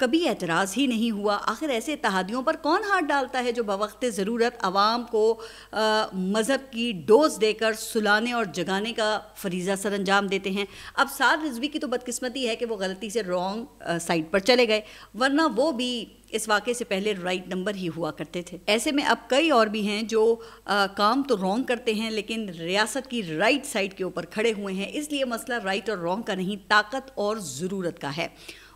کبھی اعتراض ہی نہیں ہوا۔ آخر ایسے اتحادیوں پر کون ہاتھ ڈالتا ہے جو بوقت ضرورت عوام کو مذہب کی ڈوز دے کر سلانے اور جگانے کا فریضہ سر انجام دیتے ہیں۔ اب سعد رضوی کی تو بدقسمتی ہے کہ وہ غلطی سے رانگ سائٹ پر چلے گئے، ورنہ وہ بھی اس واقعے سے پہلے رائٹ نمبر ہی ہوا کرتے تھے۔ ایسے میں اب کئی اور بھی ہیں جو کام تو رانگ کرتے ہیں لیکن ریاست کی رائٹ سائٹ کے اوپر کھڑے ہوئے ہیں۔ اس لیے مسئلہ رائٹ اور رانگ کا نہیں، طاقت اور ضرورت کا ہے۔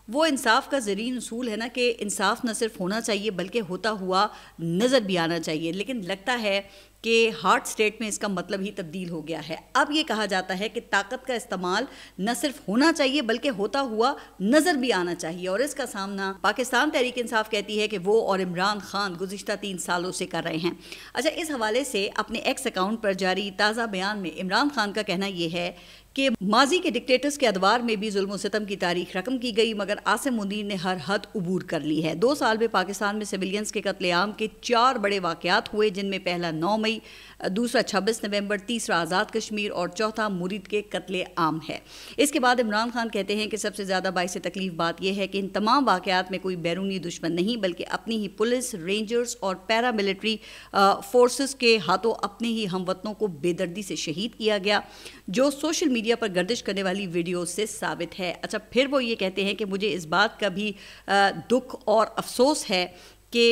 وہ انصاف کا زرعی اصول ہے نا کہ انصاف نہ صرف ہونا چاہیے بلکہ ہوتا ہوا نظر بھی آنا چاہیے، لیکن لگتا ہے کہ ہارٹ سٹیٹ میں اس کا مطلب ہی تبدیل ہو گیا ہے۔ اب یہ کہا جاتا ہے کہ طاقت کا استعمال نہ صرف ہونا چاہیے بلکہ ہوتا ہوا نظر بھی آنا چاہیے، اور اس کا سامنا پاکستان تحریک انصاف کہتی ہے کہ وہ اور عمران خان گزشتہ 3 سالوں سے کر رہے ہیں۔ اچھا، اس حوالے سے اپنے ایکس اکاؤنٹ پر جاری تازہ بیان میں عمران خان کا کہنا یہ ہے کہ ماضی کے ڈکٹیٹرز کے ادوار میں بھی ظلم و ستم کی تاریخ رقم کی گئی، مگر عاصم منیر نے ہر حد عبور کر لی ہے۔ 2 سال میں پاکستان میں سویلینز کے قتل عام کے 4 بڑے واقعات ہوئے، جن میں پہلا 9 مئی، دوسرا 26 نومبر، تیسرا آزاد کشمیر اور چوتھا مرید کے قتل عام ہے۔ اس کے بعد عمران خان کہتے ہیں کہ سب سے زیادہ باعث تکلیف بات یہ ہے کہ ان تمام واقعات میں کوئی بیرونی دشمن نہیں بلکہ اپنی ہی پولیس، رینجرز اور پیرا ملٹری فورسز کے ہاتھوں اپنے ہی ہم وطنوں کو بے دردی سے شہید کیا گیا، جو سوشل میڈیا پر گردش کرنے والی ویڈیوز سے ثابت ہے۔ اچھا، پھر وہ یہ کہتے ہیں کہ مجھے اس بات کا بھی دکھ اور افسوس ہے کہ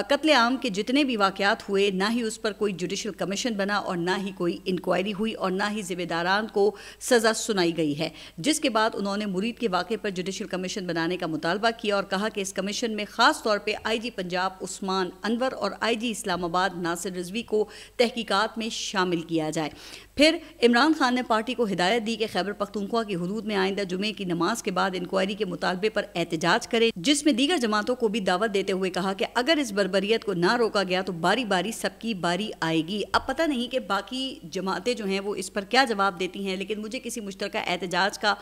قتل عام کے جتنے بھی واقعات ہوئے نہ ہی اس پر کوئی جوڈیشل کمیشن بنا اور نہ ہی کوئی انکوائری ہوئی اور نہ ہی ذمہ داران کو سزا سنائی گئی ہے، جس کے بعد انہوں نے مرید کے واقعے پر جوڈیشل کمیشن بنانے کا مطالبہ کیا اور کہا کہ اس کمیشن میں خاص طور پہ آئی جی پنجاب عثمان انور اور آئی جی اسلام آباد ناصر رضوی کو تحقیقات میں شامل کیا جائے۔ پھر عمران خان نے پارٹی کو ہدایت دی کہ خیبر پختونخوا کی حدود میں آئندہ جمعے کی نماز کے بعد انکوائری کے مطالبے پر احتجاج کرے، جس میں دیگر جماعتوں کو بھی دعوت دیتے ہوئے کہا کہ اگر اس بربریت کو نہ روکا گیا تو باری باری سب کی باری آئے گی۔ اب پتہ نہیں کہ باقی جماعتیں جو ہیں وہ اس پر کیا جواب دیتی ہیں، لیکن مجھے کسی مشترکہ احتجاج کا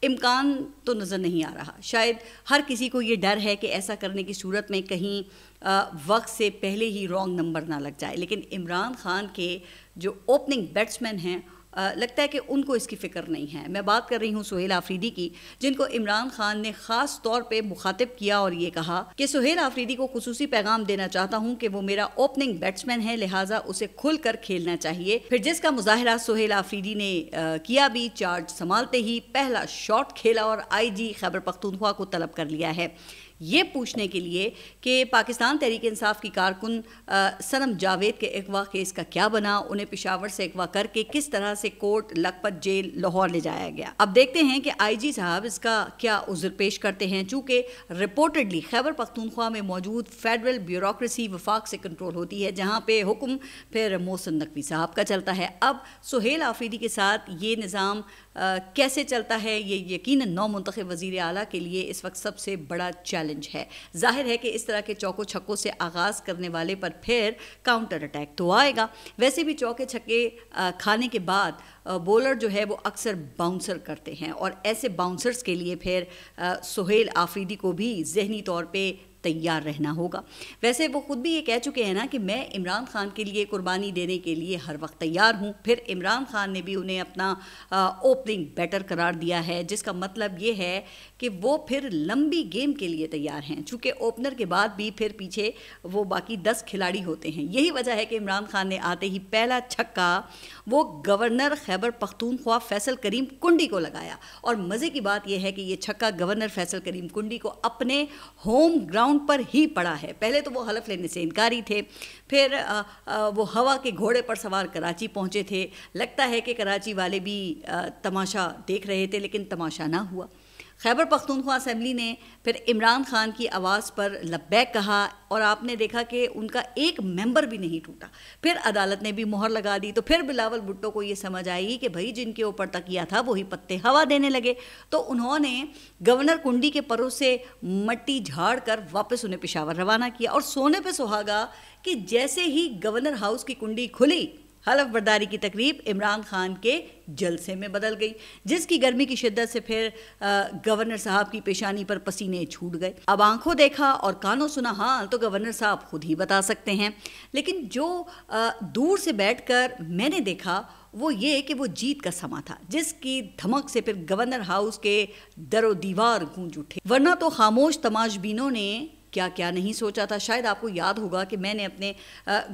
امکان تو نظر نہیں آ رہا۔ شاید ہر کسی کو یہ ڈر ہے کہ ایسا کرنے کی صورت میں کہیں وقت سے پہلے ہی رانگ نمبر نہ لگ جائے، لیکن عمران خان کے جو اوپننگ بیٹسمین ہیں لگتا ہے کہ ان کو اس کی فکر نہیں ہے۔ میں بات کر رہی ہوں سہیل آفریدی کی، جن کو عمران خان نے خاص طور پہ مخاطب کیا اور یہ کہا کہ سہیل آفریدی کو خصوصی پیغام دینا چاہتا ہوں کہ وہ میرا اوپننگ بیٹسمین ہے، لہٰذا اسے کھل کر کھیلنا چاہیے۔ پھر جس کا مظاہرہ سہیل آفریدی نے کیا بھی، چارج سنبھالتے ہی پہلا شاٹ کھیلا اور آئی جی خیبر پختونخوا کو طلب کر لیا ہے، یہ پوچھنے کے لیے کہ پاکستان تحریک انصاف کی کارکن صنم جاوید کے اغوا کیس کا کیا بنا، انہیں پشاور سے اغوا کر کے کس طرح سے کوٹ لکھپت جیل لاہور لے جایا گیا۔ اب دیکھتے ہیں کہ آئی جی صاحب اس کا کیا عذر پیش کرتے ہیں، چونکہ رپورٹڈلی خیبر پختونخوا میں موجود فیڈرل بیوروکریسی وفاق سے کنٹرول ہوتی ہے، جہاں پہ حکم پھر محسن نقوی صاحب کا چلتا ہے۔ اب سہیل آفریدی کے ساتھ یہ نظام کیسے چلتا ہے، یہ یقیناً نو منتخب وزیر اعلیٰ کے لیے اس وقت سب سے بڑا چیلنج ہے۔ ظاہر ہے کہ اس طرح کے چوکوں چھکوں سے آغاز کرنے والے پر پھر کاؤنٹر اٹیک تو آئے گا۔ ویسے بھی چوکے چھکے کھانے کے بعد بولر جو ہے وہ اکثر باؤنسر کرتے ہیں، اور ایسے باؤنسرز کے لیے پھر سہیل آفریدی کو بھی ذہنی طور پہ تیار رہنا ہوگا۔ ویسے وہ خود بھی یہ کہہ چکے ہیں نا کہ میں عمران خان کے لیے قربانی دینے کے لیے ہر وقت تیار ہوں۔ پھر عمران خان نے بھی انہیں اپنا اوپننگ بیٹر قرار دیا ہے، جس کا مطلب یہ ہے کہ وہ پھر لمبی گیم کے لیے تیار ہیں، چونکہ اوپنر کے بعد بھی پھر پیچھے وہ باقی 10 کھلاڑی ہوتے ہیں۔ یہی وجہ ہے کہ عمران خان نے آتے ہی پہلا چھکا وہ گورنر خیبر پختونخوا فیصل کریم کنڈی کو لگایا، اور مزے کی بات یہ ہے کہ یہ چھکا گورنر فیصل کریم کنڈی کو اپنے ہوم گراؤنڈ پر ہی پڑا ہے۔ پہلے تو وہ حلف لینے سے انکاری تھے، پھر وہ ہوا کے گھوڑے پر سوار کراچی پہنچے تھے، لگتا ہے کہ کراچی والے بھی تماشا دیکھ رہے تھے لیکن تماشا نہ ہوا۔ خیبر پختونخوا اسمبلی نے پھر عمران خان کی آواز پر لبیک کہا، اور آپ نے دیکھا کہ ان کا ایک ممبر بھی نہیں ٹوٹا۔ پھر عدالت نے بھی مہر لگا دی، تو پھر بلاول بھٹو کو یہ سمجھ آئی کہ بھائی جن کے اوپر تکیہ تھا وہی پتے ہوا دینے لگے، تو انہوں نے گورنر کنڈی کے پروں سے مٹی جھاڑ کر واپس انہیں پشاور روانہ کیا، اور سونے پہ سہاگا کہ جیسے ہی گورنر ہاؤس کی کنڈی کھلی، حلف برداری کی تقریب عمران خان کے جلسے میں بدل گئی، جس کی گرمی کی شدت سے پھر گورنر صاحب کی پیشانی پر پسینے چھوٹ گئے۔ اب آنکھوں دیکھا اور کانوں سنا حال تو گورنر صاحب خود ہی بتا سکتے ہیں، لیکن جو دور سے بیٹھ کر میں نے دیکھا وہ یہ کہ وہ جیت کا سما تھا، جس کی دھمک سے پھر گورنر ہاؤس کے در و دیوار گونج اٹھے، ورنہ تو خاموش تماشبینوں نے کیا کیا نہیں سوچا تھا۔ شاید آپ کو یاد ہوگا کہ میں نے اپنے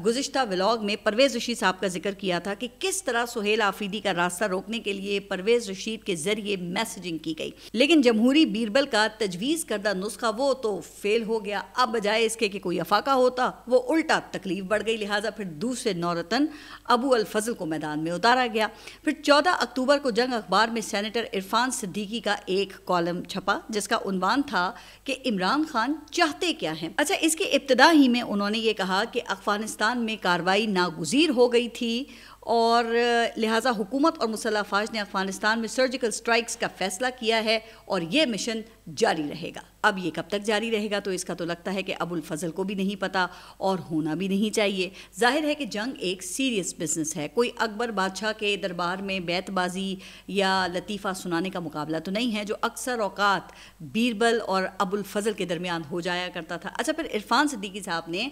گزشتہ ولاگ میں پرویز رشید صاحب کا ذکر کیا تھا کہ کس طرح سہیل آفریدی کا راستہ روکنے کے لیے پرویز رشید کے ذریعے میسیجنگ کی گئی، لیکن جمہوری بیربل کا تجویز کردہ نسخہ وہ تو فیل ہو گیا۔ اب بجائے اس کے کہ کوئی افاقہ ہوتا، وہ الٹا تکلیف بڑھ گئی، لہٰذا پھر دوسرے نورتن ابو الفضل کو میدان میں اتارا گیا۔ پھر 14 اکتوبر کو جنگ اخبار میں سینیٹر عرفان صدیقی کا ایک کالم چھپا جس کا عنوان تھا کہ عمران خان چاہتے کیا ہیں۔ اچھا، اس کے ابتدا ہی میں انہوں نے یہ کہا کہ افغانستان میں کارروائی ناگزیر ہو گئی تھی اور لہٰذا حکومت اور مسلح افواج نے افغانستان میں سرجیکل سٹرائکس کا فیصلہ کیا ہے اور یہ مشن جاری رہے گا۔ اب یہ کب تک جاری رہے گا تو اس کا تو لگتا ہے کہ ابو الفضل کو بھی نہیں پتا اور ہونا بھی نہیں چاہیے۔ ظاہر ہے کہ جنگ ایک سیریس بزنس ہے، کوئی اکبر بادشاہ کے دربار میں بیت بازی یا لطیفہ سنانے کا مقابلہ تو نہیں ہے جو اکثر اوقات بیربل اور ابو الفضل کے درمیان ہو جایا کرتا تھا۔ اچھا، پھر عرفان صدیقی صاحب نے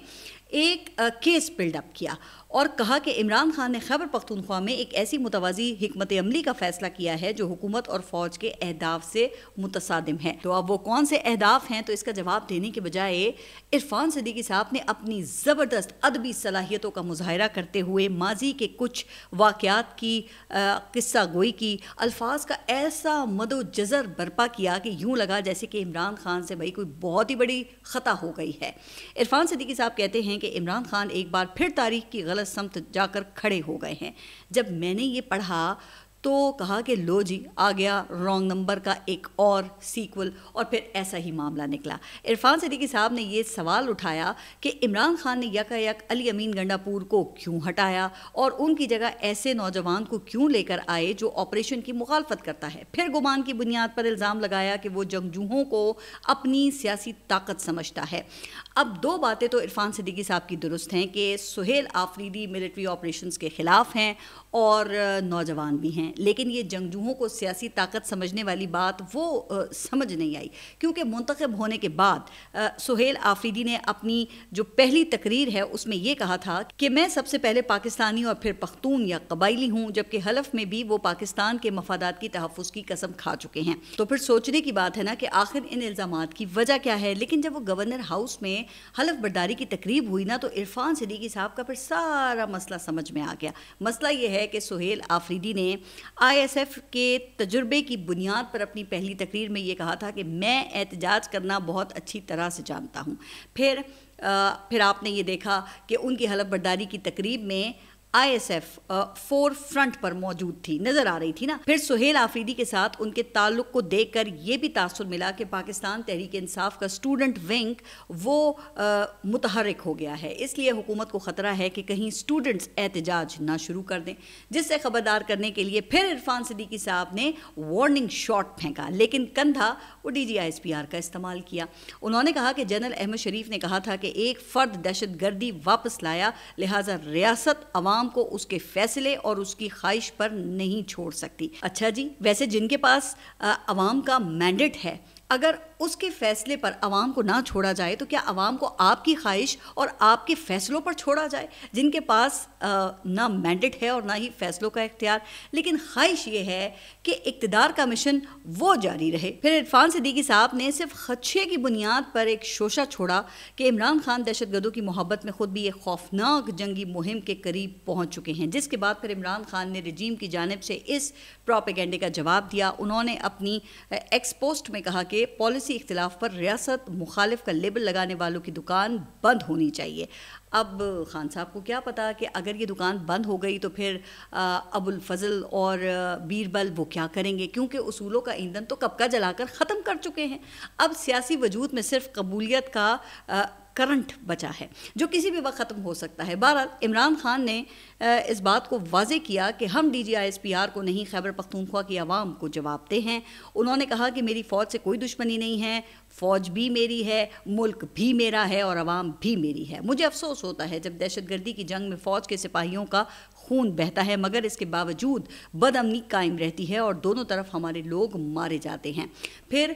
ایک کیس بلڈ اپ کیا اور کہا کہ عمران خان نے خیبر پختونخوا میں ایک ایسی متوازی حکمت عملی کا فیصلہ کیا ہے جو حکومت اور فوج کے اہداف سے متصادم ہے۔ تو اب وہ کون سے اہداف ہیں، تو اس کا جواب دینے کے بجائے عرفان صدیقی صاحب نے اپنی زبردست ادبی صلاحیتوں کا مظاہرہ کرتے ہوئے ماضی کے کچھ واقعات کی قصہ گوئی کی، الفاظ کا ایسا مد و جزر برپا کیا کہ یوں لگا جیسے کہ عمران خان سے بھائی کوئی بہت ہی بڑی خطا ہو گئی ہے۔ عرفان صدیقی صاحب کہتے ہیں کہ عمران خان ایک بار پھر تاریخ کی غلط سمت جا کر کھڑے ہو گئے ہیں۔ جب میں نے یہ پڑھا تو کہا کہ لو جی آ گیا رانگ نمبر کا ایک اور سیکول، اور پھر ایسا ہی معاملہ نکلا۔ عرفان صدیقی صاحب نے یہ سوال اٹھایا کہ عمران خان نے یکا یک علی امین گنڈا پور کو کیوں ہٹایا اور ان کی جگہ ایسے نوجوان کو کیوں لے کر آئے جو آپریشن کی مخالفت کرتا ہے۔ پھر گمان کی بنیاد پر الزام لگایا کہ وہ جنگجوؤں کو اپنی سیاسی طاقت سمجھتا ہے۔ اب دو باتیں تو عرفان صدیقی صاحب کی درست ہیں کہ سہیل آفریدی ملٹری آپریشنز کے خلاف ہیں اور نوجوان بھی ہیں، لیکن یہ جنگجوؤں کو سیاسی طاقت سمجھنے والی بات وہ سمجھ نہیں آئی، کیونکہ منتخب ہونے کے بعد سہیل آفریدی نے اپنی جو پہلی تقریر ہے اس میں یہ کہا تھا کہ میں سب سے پہلے پاکستانی اور پھر پختون یا قبائلی ہوں، جبکہ حلف میں بھی وہ پاکستان کے مفادات کی تحفظ کی قسم کھا چکے ہیں۔ تو پھر سوچنے کی بات ہے نا کہ آخر ان الزامات کی وجہ کیا ہے۔ لیکن جب وہ گورنر ہاؤس میں حلف برداری کی تقریب ہوئی نا تو عرفان صدیقی صاحب کا پھر سارا مسئلہ سمجھ میں آ گیا۔ مسئلہ یہ ہے کہ سہیل آفریدی نے آئی ایس ایف کے تجربے کی بنیاد پر اپنی پہلی تقریر میں یہ کہا تھا کہ میں احتجاج کرنا بہت اچھی طرح سے جانتا ہوں۔ پھر آپ نے یہ دیکھا کہ ان کی حلف برداری کی تقریب میں I S F four front پر موجود تھی، نظر آ رہی تھی نا۔ پھر سہیل آفریدی کے ساتھ ان کے تعلق کو دیکھ کر یہ بھی تاثر ملا کہ پاکستان تحریک انصاف کا اسٹوڈنٹ ونگ وہ متحرک ہو گیا ہے، اس لیے حکومت کو خطرہ ہے کہ کہیں اسٹوڈنٹس احتجاج نہ شروع کر دیں، جس سے خبردار کرنے کے لیے پھر عرفان صدیقی صاحب نے وارننگ شاٹ پھینکا، لیکن کندھا وہ D G I S P R کا استعمال کیا۔ انہوں نے کہا کہ جنرل احمد شریف نے کہا تھا کہ ایک فرد دہشت گردی واپس لایا، لہٰذا ریاست عوام کو اس کے فیصلے اور اس کی خواہش پر نہیں چھوڑ سکتی۔ اچھا جی، ویسے جن کے پاس عوام کا مینڈیٹ ہے، اگر اس کے فیصلے پر عوام کو نہ چھوڑا جائے تو کیا عوام کو آپ کی خواہش اور آپ کے فیصلوں پر چھوڑا جائے؟ جن کے پاس نہ مینڈیٹ ہے اور نہ ہی فیصلوں کا اختیار، لیکن خواہش یہ ہے کہ اقتدار کا مشن وہ جاری رہے۔ پھر عرفان صدیقی صاحب نے صرف خدشے کی بنیاد پر ایک شوشہ چھوڑا کہ عمران خان دہشت گردوں کی محبت میں خود بھی ایک خوفناک جنگی مہم کے قریب پہنچ چکے ہیں، جس کے بعد پھر عمران خان نے رجیم کی جانب سے اس پروپیگنڈے کا جواب دیا۔ انہوں نے اپنی ایکس پوسٹ میں کہا کہ پالیسی اختلاف پر ریاست مخالف کا لیبل لگانے والوں کی دکان بند ہونی چاہیے۔ اب خان صاحب کو کیا پتا کہ اگر یہ دکان بند ہو گئی تو پھر ابو الفضل اور بیربل وہ کیا کریں گے، کیونکہ اصولوں کا ایندھن تو کب کا جلا کر ختم کر چکے ہیں۔ اب سیاسی وجود میں صرف قبولیت کا کرنٹ بچا ہے جو کسی بھی وقت ختم ہو سکتا ہے۔ بہرحال عمران خان نے اس بات کو واضح کیا کہ ہم D G I S P R کو نہیں، خیبر پختونخوا کی عوام کو جواب دہ ہیں۔ انہوں نے کہا کہ میری فوج سے کوئی دشمنی نہیں ہے، فوج بھی میری ہے، ملک بھی میرا ہے اور عوام بھی میری ہے۔ مجھے افسوس ہوتا ہے جب دہشت گردی کی جنگ میں فوج کے سپاہیوں کا خون بہتا ہے، مگر اس کے باوجود بد امنی قائم رہتی ہے اور دونوں طرف ہمارے لوگ مارے جاتے ہیں۔ پھر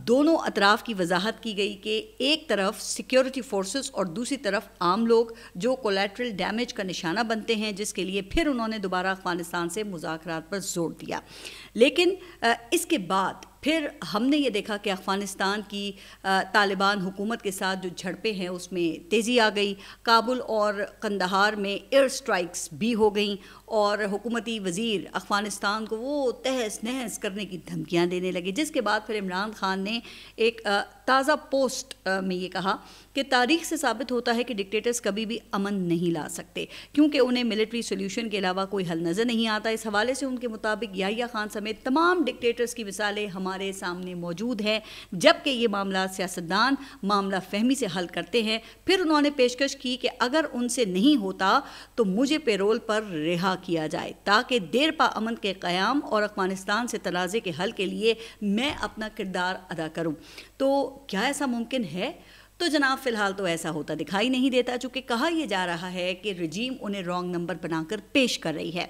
دونوں اطراف کی وضاحت کی گئی کہ ایک طرف سیکیورٹی سیکیورٹی فورسز اور دوسری طرف عام لوگ جو کولیٹرل ڈیمیج کا نشانہ بنتے ہیں، جس کے لیے پھر انہوں نے دوبارہ افغانستان سے مذاکرات پر زور دیا. لیکن اس کے بعد پھر ہم نے یہ دیکھا کہ افغانستان کی طالبان حکومت کے ساتھ جو جھڑپیں ہیں اس میں تیزی آ گئی. کابل اور قندھار میں ایئر سٹرائکس بھی ہو گئیں اور حکومتی وزیر افغانستان کو وہ تہس نہس کرنے کی دھمکیاں دینے لگے، جس کے بعد پھر عمران خان نے ایک تازہ پوسٹ میں یہ کہا کہ تاریخ سے ثابت ہوتا ہے کہ ڈکٹیٹرز کبھی بھی امن نہیں لا سکتے کیونکہ انہیں ملٹری سولوشن کے علاوہ کوئی حل نظر نہیں آتا. اس حوالے سے ان کے مطابق یحییٰ خان سمیت تمام ڈکٹیٹرز کی مثالیں ہمارے سامنے موجود ہیں جبکہ یہ معاملات سیاستدان معاملہ فہمی سے حل کرتے ہیں. پھر انہوں نے پیشکش کی کہ اگر ان سے نہیں ہوتا تو مجھے پیرول پر رہا کیا جائے تاکہ دیر پا امن کے قیام اور افغانستان سے تنازع کے حل کے لیے میں اپنا کردار ادا کروں. تو کیا ایسا ممکن ہے؟ تو جناب فی الحال تو ایسا ہوتا دکھائی نہیں دیتا، چونکہ کہا یہ جا رہا ہے کہ رجیم انہیں رانگ نمبر بنا کر پیش کر رہی ہے.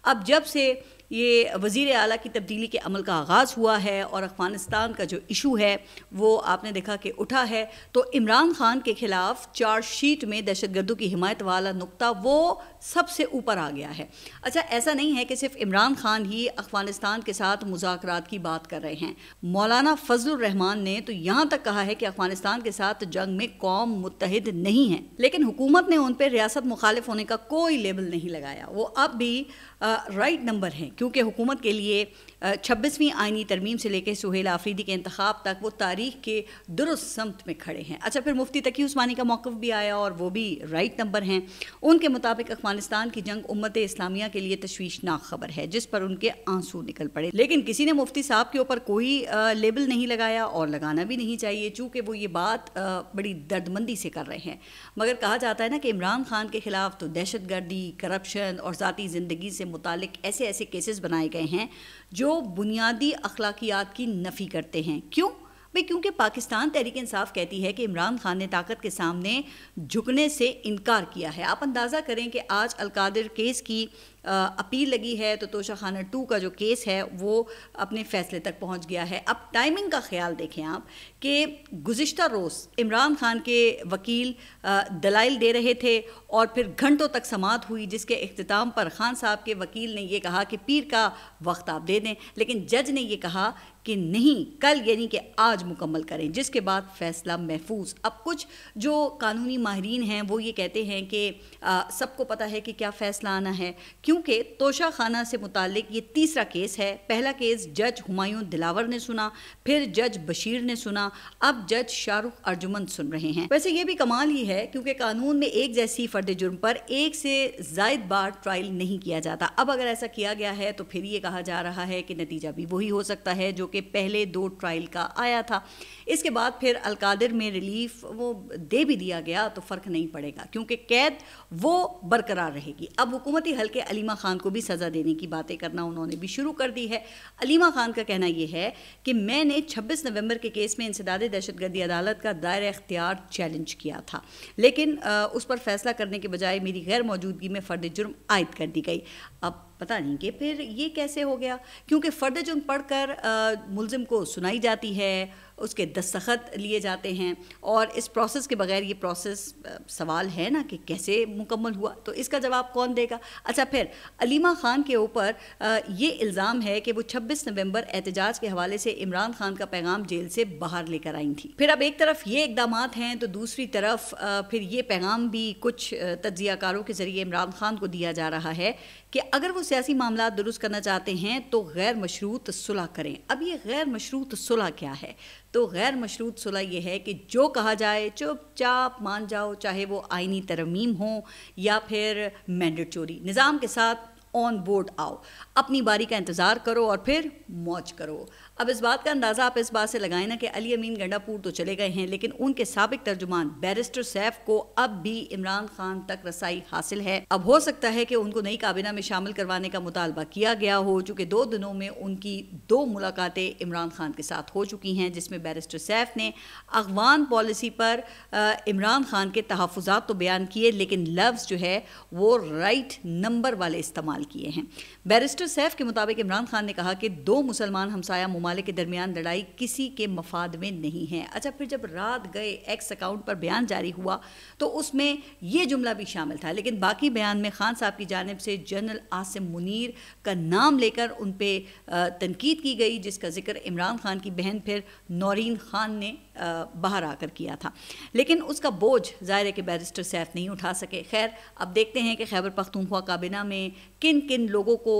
اب جب سے یہ وزیر اعلیٰ کی تبدیلی کے عمل کا آغاز ہوا ہے اور افغانستان کا جو ایشو ہے وہ آپ نے دیکھا کہ اٹھا ہے، تو عمران خان کے خلاف چارج شیٹ میں دہشت گردوں کی حمایت والا نقطہ وہ سب سے اوپر آ گیا ہے. اچھا، ایسا نہیں ہے کہ صرف عمران خان ہی افغانستان کے ساتھ مذاکرات کی بات کر رہے ہیں. مولانا فضل الرحمان نے تو یہاں تک کہا ہے کہ افغانستان کے ساتھ جنگ میں قوم متحد نہیں ہے، لیکن حکومت نے ان پہ ریاست مخالف ہونے کا کوئی لیبل نہیں لگایا. وہ اب بھی رائٹ نمبر ہیں کیونکہ حکومت کے لیے 26ویں آئینی ترمیم سے لے کے سہیل آفریدی کے انتخاب تک وہ تاریخ کے درست سمت میں کھڑے ہیں. اچھا، پھر مفتی تقی عثمانی کا موقف بھی آیا اور وہ بھی رائٹ نمبر ہیں. ان کے مطابق افغانستان کی جنگ امت اسلامیہ کے لیے تشویشناک خبر ہے جس پر ان کے آنسو نکل پڑے، لیکن کسی نے مفتی صاحب کے اوپر کوئی لیبل نہیں لگایا اور لگانا بھی نہیں چاہیے چونکہ وہ یہ بات بڑی دردمندی سے کر رہے ہیں. مگر کہا جاتا ہے نا کہ عمران خان کے خلاف تو دہشت گردی، کرپشن اور ذاتی زندگی سے متعلق ایسے کیسز بنائے گئے ہیں جو بنیادی اخلاقیات کی نفی کرتے ہیں. کیوں؟ کیونکہ پاکستان تحریک انصاف کہتی ہے کہ عمران خان نے طاقت کے سامنے جھکنے سے انکار کیا ہے. آپ اندازہ کریں کہ آج القادر کیس کی اپیل لگی ہے تو توشہ خانہ 2 کا جو کیس ہے وہ اپنے فیصلے تک پہنچ گیا ہے. اب ٹائمنگ کا خیال دیکھیں آپ کہ گزشتہ روز عمران خان کے وکیل دلائل دے رہے تھے اور پھر گھنٹوں تک سماعت ہوئی جس کے اختتام پر خان صاحب کے وکیل نے یہ کہا کہ پیر کا وقت آپ دے دیں، لیکن جج نے یہ کہا کہ نہیں، کل یعنی کہ آج مکمل کریں، جس کے بعد فیصلہ محفوظ. اب کچھ جو قانونی ماہرین ہیں وہ یہ کہتے ہیں کہ سب کو پتہ ہے کہ کیا فیصلہ آنا ہے کیونکہ توشہ خانہ سے متعلق یہ تیسرا کیس ہے. پہلا کیس جج ہمایوں دلاور نے سنا، پھر جج بشیر نے سنا، اب جج شاہ رخ ارجمند سن رہے ہیں. ویسے یہ بھی کمال ہی ہے کیونکہ قانون میں ایک جیسی فرد جرم پر ایک سے زائد بار ٹرائل نہیں کیا جاتا. اب اگر ایسا کیا گیا ہے تو پھر یہ کہا جا رہا ہے کہ نتیجہ بھی وہی ہو سکتا ہے جو کہ پہلے 2 ٹرائل کا آیا تھا. اس کے بعد پھر القادر میں ریلیف وہ دے بھی دیا گیا تو فرق نہیں پڑے گا کیونکہ قید وہ برقرار رہے گی. اب حکومتی حلقے علیمہ خان کو بھی سزا دینے کی باتیں کرنا انہوں نے بھی شروع کر دی ہے. علیمہ خان کا کہنا یہ ہے کہ میں نے 26 نومبر کے کیس میں انسداد دہشت گردی عدالت کا دائرہ اختیار چیلنج کیا تھا، لیکن اس پر فیصلہ کرنے کے بجائے میری غیر موجودگی میں فرد جرم عائد کر دی گئی. اب پتہ نہیں کہ پھر یہ کیسے ہو گیا کیونکہ فرد جرم پڑھ کر ملزم کو سنائی جاتی ہے، اس کے دستخط لیے جاتے ہیں اور اس پروسیس کے بغیر یہ پروسیس سوال ہے نا کہ کیسے مکمل ہوا، تو اس کا جواب کون دے گا. اچھا، پھر علیمہ خان کے اوپر یہ الزام ہے کہ وہ 26 نومبر احتجاج کے حوالے سے عمران خان کا پیغام جیل سے باہر لے کر آئی تھی. پھر اب ایک طرف یہ اقدامات ہیں تو دوسری طرف پھر یہ پیغام بھی کچھ تجزیہ کاروں کے ذریعے عمران خان کو دیا جا رہا ہے کہ اگر وہ سیاسی معاملات درست کرنا چاہتے ہیں تو غیر مشروط صلح کریں. اب یہ غیر مشروط صلح کیا ہے؟ تو غیر مشروط صلح یہ ہے کہ جو کہا جائے چپ چاپ مان جاؤ، چاہے وہ آئینی ترمیم ہو یا پھر مینڈیٹوری نظام کے ساتھ آن بورڈ آؤ، اپنی باری کا انتظار کرو اور پھر موج کرو. اب اس بات کا اندازہ آپ اس بات سے لگائیں نا کہ علی امین گنڈا پور تو چلے گئے ہیں لیکن ان کے سابق ترجمان بیرسٹر سیف کو اب بھی عمران خان تک رسائی حاصل ہے. اب ہو سکتا ہے کہ ان کو نئی کابینہ میں شامل کروانے کا مطالبہ کیا گیا ہو چونکہ 2 دنوں میں ان کی 2 ملاقاتیں عمران خان کے ساتھ ہو چکی ہیں جس میں بیرسٹر سیف نے افغان پالیسی پر عمران خان کے تحفظات تو بیان کیے لیکن لفظ جو ہے وہ رائٹ نمبر والے استعمال استعمال کیے ہیں۔ بیرسٹر سیف کے مطابق عمران خان نے کہا کہ 2 مسلمان ہمسایہ ممالک کے درمیان لڑائی کسی کے مفاد میں نہیں ہے۔ اچھا، پھر جب رات گئے ایکس اکاؤنٹ پر بیان جاری ہوا تو اس میں یہ جملہ بھی شامل تھا، لیکن باقی بیان میں خان صاحب کی جانب سے جنرل عاصم منیر کا نام لے کر ان پہ تنقید کی گئی، جس کا ذکر عمران خان کی بہن پھر نورین خان نے باہر آ کر کیا تھا، لیکن اس کا بوجھ ظاہر ہے کہ بیرسٹر سیف نہیں اٹھا سکے۔ خیر، اب دیکھتے ہیں کہ خیبر پختونخوا کابینہ میں کن کن لوگوں کو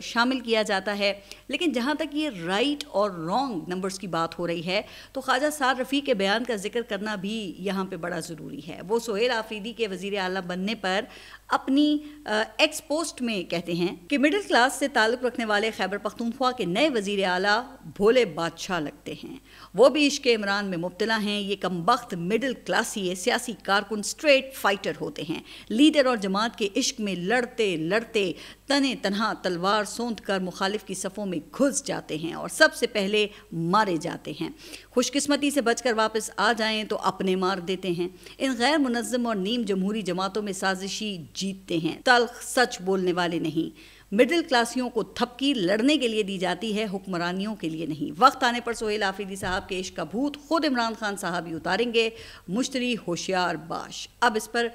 شامل کیا جاتا ہے، لیکن جہاں تک یہ رائٹ اور رانگ نمبرز کی بات ہو رہی ہے تو خواجہ سعد رفیق کے بیان کا ذکر کرنا بھی یہاں پہ بڑا ضروری ہے۔ وہ سہیل آفریدی کے وزیر اعلیٰ بننے پر اپنی ایکس پوسٹ میں کہتے ہیں کہ مڈل کلاس سے تعلق رکھنے والے خیبر پختونخوا کے نئے وزیر اعلیٰ بھولے بادشاہ لگتے ہیں، وہ بھی عشق عمران میں مبتلا ہیں، یہ کمبخت مڈل کلاسی سیاسی کارکن اسٹریٹ فائٹر ہوتے ہیں، لیڈر اور جماعت کے عشق میں لڑتے لڑتے تنے تنہا تلوار سونت کر مخالف کی صفوں میں گھس جاتے ہیں اور سب سے پہلے مارے جاتے ہیں، خوش قسمتی سے بچ کر واپس آ جائیں تو اپنے مار دیتے ہیں، ان غیر منظم اور نیم جمہوری جماعتوں میں سازشی جیتتے ہیں، تلخ سچ بولنے والے نہیں، مڈل کلاسیوں کو تھپکی لڑنے کے لیے دی جاتی ہے، حکمرانیوں کے لیے نہیں، وقت آنے پر سہیل آفریدی صاحب کے عشق کا بھوت خود عمران خان صاحب ہی اتاریں گے، مشتری ہوشیار باش۔ اب اس پر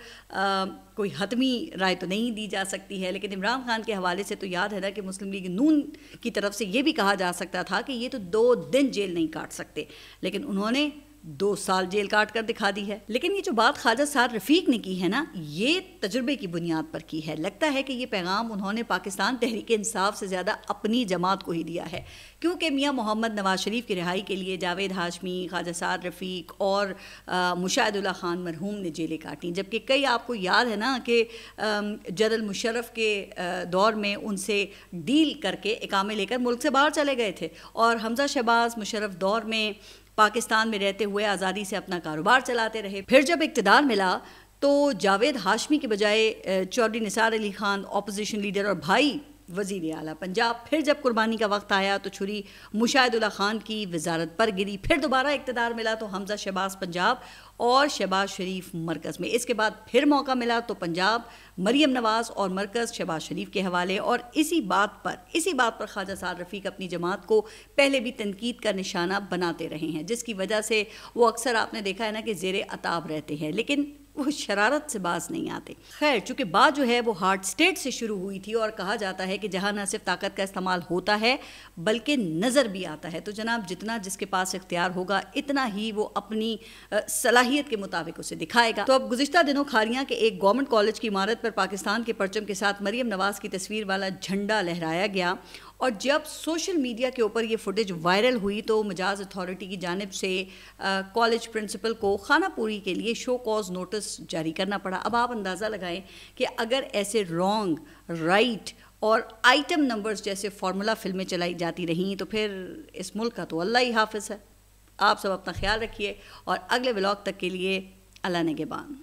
کوئی حتمی رائے تو نہیں دی جا سکتی ہے، لیکن عمران خان کے حوالے سے تو یاد ہے نا کہ مسلم لیگ نون کی طرف سے یہ بھی کہا جا سکتا تھا کہ یہ تو 2 دن جیل نہیں کاٹ سکتے، لیکن انہوں نے 2 سال جیل کاٹ کر دکھا دی ہے۔ لیکن یہ جو بات خواجہ سعد رفیق نے کی ہے نا، یہ تجربے کی بنیاد پر کی ہے، لگتا ہے کہ یہ پیغام انہوں نے پاکستان تحریک انصاف سے زیادہ اپنی جماعت کو ہی دیا ہے، کیونکہ میاں محمد نواز شریف کی رہائی کے لیے جاوید ہاشمی، خواجہ سعد رفیق اور مشاہد اللہ خان مرحوم نے جیلیں کاٹیں، جبکہ کئی آپ کو یاد ہے نا کہ جنرل مشرف کے دور میں ان سے ڈیل کر کے اقامے لے کر ملک سے باہر چلے گئے تھے، اور حمزہ شہباز مشرف دور میں پاکستان میں رہتے ہوئے آزادی سے اپنا کاروبار چلاتے رہے۔ پھر جب اقتدار ملا تو جاوید ہاشمی کے بجائے چودھری نثار علی خان اپوزیشن لیڈر اور بھائی وزیر اعلیٰ پنجاب، پھر جب قربانی کا وقت آیا تو چھری مشاہد اللہ خان کی وزارت پر گری، پھر دوبارہ اقتدار ملا تو حمزہ شہباز پنجاب اور شہباز شریف مرکز میں، اس کے بعد پھر موقع ملا تو پنجاب مریم نواز اور مرکز شہباز شریف کے حوالے، اور اسی بات پر خواجہ سعد رفیق اپنی جماعت کو پہلے بھی تنقید کا نشانہ بناتے رہے ہیں، جس کی وجہ سے وہ اکثر آپ نے دیکھا ہے نا کہ زیر عتاب رہتے ہیں، لیکن وہ شرارت سے باز نہیں آتے۔ خیر، چونکہ بات جو ہے وہ ہارڈ سٹیٹ سے شروع ہوئی تھی، اور کہا جاتا ہے کہ جہاں نہ صرف طاقت کا استعمال ہوتا ہے بلکہ نظر بھی آتا ہے، تو جناب جتنا جس کے پاس اختیار ہوگا اتنا ہی وہ اپنی صلاحیت کے مطابق اسے دکھائے گا۔ تو اب گزشتہ دنوں کھاریاں کے ایک گورنمنٹ کالج کی عمارت پر پاکستان کے پرچم کے ساتھ مریم نواز کی تصویر والا جھنڈا لہرایا گیا، اور جب سوشل میڈیا کے اوپر یہ فوٹیج وائرل ہوئی تو مجاز اتھارٹی کی جانب سے کالج پرنسپل کو خانہ پوری کے لیے شو کوز نوٹس جاری کرنا پڑا۔ اب آپ اندازہ لگائیں کہ اگر ایسے رانگ، رائٹ اور آئٹم نمبرز جیسے فارمولا فلمیں چلائی جاتی رہیں تو پھر اس ملک کا تو اللہ ہی حافظ ہے۔ آپ سب اپنا خیال رکھیے، اور اگلے ولاگ تک کے لیے اللہ نگہبان۔